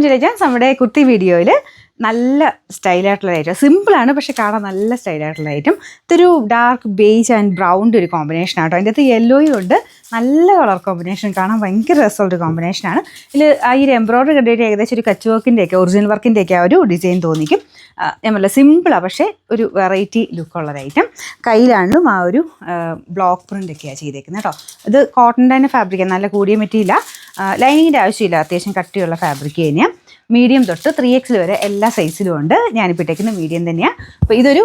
Congratulations നമ്മുടെ കുർത്തി വീഡിയോയിൽ നല്ല സ്റ്റൈലായിട്ടുള്ള ഐറ്റം. സിമ്പിളാണ്, പക്ഷെ കാണാൻ നല്ല സ്റ്റൈലായിട്ടുള്ള ഐറ്റം. ഇതൊരു ഡാർക്ക് ബേജ് ആൻഡ് ബ്രൗണിൻ്റെ ഒരു കോമ്പിനേഷൻ ആട്ടോ. അതിൻ്റെ അകത്ത് യെല്ലോയും ഉണ്ട്, നല്ല കളർ കോമ്പിനേഷൻ, കാണാൻ ഭയങ്കര രസമുള്ളൊരു കോമ്പിനേഷനാണ്. ഇതിൽ ഈ ഒരു എംബ്രോയ്ഡറി കണ്ടിട്ട് ഏകദേശം ഒരു കച്ച് വർക്കിൻ്റെയൊക്കെ ഒറിജിനൽ വർക്കിൻ്റെയൊക്കെ ആ ഒരു ഡിസൈൻ തോന്നിക്കും. ഞാൻ പറഞ്ഞ സിമ്പിളാണ്, പക്ഷേ ഒരു വെറൈറ്റി ലുക്കുള്ളൊരു ഐറ്റം. കയ്യിലാണെങ്കിലും ആ ഒരു ബ്ലോക്ക് പ്രിൻ്റൊക്കെയാണ് ചെയ്തേക്കുന്നത് കേട്ടോ. ഇത് കോട്ടൻ്റെ തന്നെ ഫാബ്രിക്കാണ്, നല്ല കൂടിയ മെറ്റീരിയല. ലൈനിങ്ങിൻ്റെ ആവശ്യമില്ല, അത്യാവശ്യം കട്ടിയുള്ള ഫാബ്രിക് തന്നെയാണ്. മീഡിയം തൊട്ട് 3XL വരെ എല്ലാ സൈസിലും ഉണ്ട്. ഞാനിപ്പോൾ ഇട്ടേക്കുന്ന മീഡിയം തന്നെയാണ്. അപ്പോൾ ഇതൊരു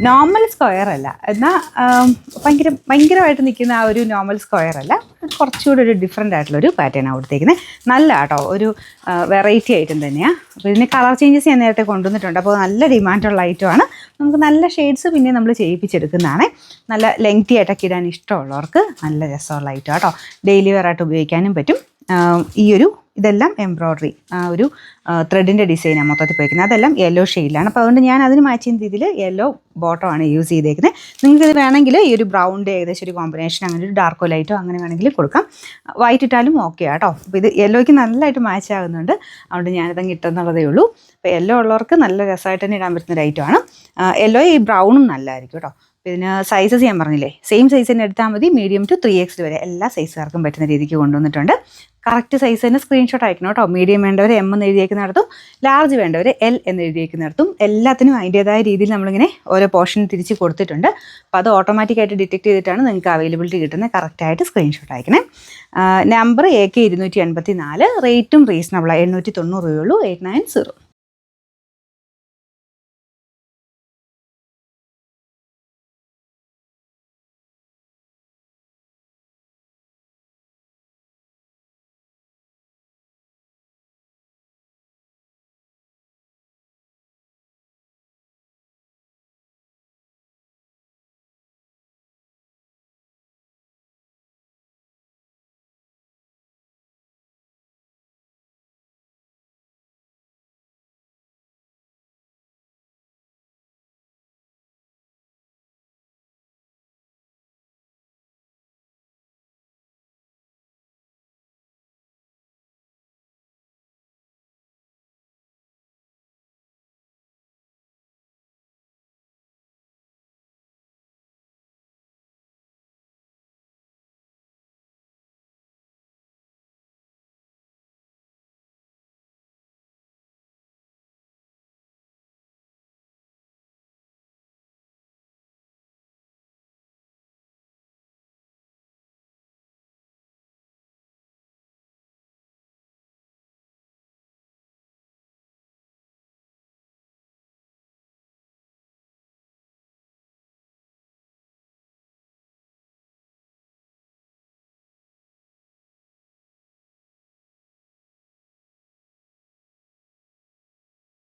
നോർമൽ സ്ക്വയർ അല്ല, എന്നാൽ ഭയങ്കരമായിട്ട് നിൽക്കുന്ന ആ ഒരു നോർമൽ സ്ക്വയർ അല്ല, കുറച്ചുകൂടി ഒരു ഡിഫറെൻ്റ് ആയിട്ടുള്ളൊരു പാറ്റേണാണ് കൊടുത്തേക്കുന്നത്. നല്ല കേട്ടോ, ഒരു വെറൈറ്റി ഐറ്റം തന്നെയാണ്. അപ്പോൾ ഇതിന് കളർ ചേഞ്ചസ് ഞാൻ നേരത്തെ കൊണ്ടുവന്നിട്ടുണ്ട്. അപ്പോൾ നല്ല ഡിമാൻഡുള്ള ഐറ്റമാണ്. നമുക്ക് നല്ല ഷെയ്ഡ്സ് പിന്നെ നമ്മൾ ചെയ്യിപ്പിച്ചെടുക്കുന്നതാണ്. നല്ല ലെങ്തി ആയിട്ടൊക്കെ ഇടാൻ ഇഷ്ടമുള്ളവർക്ക് നല്ല രസമുള്ള ഐറ്റം കേട്ടോ. ഡെയിലി വെയർ ആയിട്ട് ഉപയോഗിക്കാനും പറ്റും. ഇതെല്ലാം എംബ്രോയ്ഡറി ആ ഒരു ത്രെഡിൻ്റെ ഡിസൈനാണ് മൊത്തത്തിൽ പോയിരിക്കുന്നത്. അതെല്ലാം യെല്ലോ ഷെയ്ഡിലാണ്. അപ്പോൾ അതുകൊണ്ട് ഞാൻ അതിന് മാച്ച് ചെയ്യുന്ന രീതിയിൽ യെല്ലോ ബോട്ടമാണ് യൂസ് ചെയ്തേക്കുന്നത്. നിങ്ങൾക്കിത് വേണമെങ്കിൽ ഈ ഒരു ബ്രൗണിൻ്റെ ഏകദേശം ഒരു കോമ്പിനേഷൻ, അങ്ങനെ ഒരു ഡാർക്കോ ലൈറ്റോ അങ്ങനെ വേണമെങ്കിൽ കൊടുക്കാം. വൈറ്റ് ഇട്ടാലും ഓക്കെ കേട്ടോ. അപ്പോൾ ഇത് യെല്ലോയ്ക്ക് നല്ലതായിട്ട് മാച്ച് ആകുന്നുണ്ട്, അതുകൊണ്ട് ഞാനിതങ്ങ് ഇട്ടെന്നുള്ളതേ ഉള്ളൂ. അപ്പോൾ യെല്ലോ ഉള്ളവർക്ക് നല്ല രസമായിട്ട് തന്നെ ഇടാൻ പറ്റുന്ന ഒരു ഐറ്റമാണ്. യെല്ലോ ഈ ബ്രൗണും നല്ലതായിരിക്കും കേട്ടോ. ഇതിന് സൈസസ് ഞാൻ പറഞ്ഞില്ലേ, സെയിം സൈസ് തന്നെ എടുത്താൽ മതി. മീഡിയം ടു 3XL വരെ എല്ലാ സൈസുകാർക്കും പറ്റുന്ന രീതിക്ക് കൊണ്ടുവന്നിട്ടുണ്ട്. കറക്റ്റ് സൈസ് തന്നെ സ്ക്രീൻഷോട്ട് അയക്കണം കേട്ടോ. മീഡിയം വേണ്ടവർ M എന്ന് എഴുതിയേക്കുന്നിടത്തും, ലാർജ് വേണ്ടവർ L എന്ന് എഴുതിയേക്കുന്നിടത്തും, എല്ലാത്തിനും അതിൻ്റേതായ രീതിയിൽ നമ്മളിങ്ങനെ ഓരോ പോർഷൻ തിരിച്ച് കൊടുത്തിട്ടുണ്ട്. അപ്പോൾ അത് ഓട്ടോമാറ്റിക്കായിട്ട് ഡിറ്റക്ട് ചെയ്തിട്ടാണ് നിങ്ങൾക്ക് അവൈലബിലിറ്റി കിട്ടുന്നത്. കറക്റ്റായിട്ട് സ്ക്രീൻഷോട്ട് അയക്കണേ. Number AK 284. റേറ്റും റീസണബിളാണ്, 890 രൂപയുള്ളൂ. 890.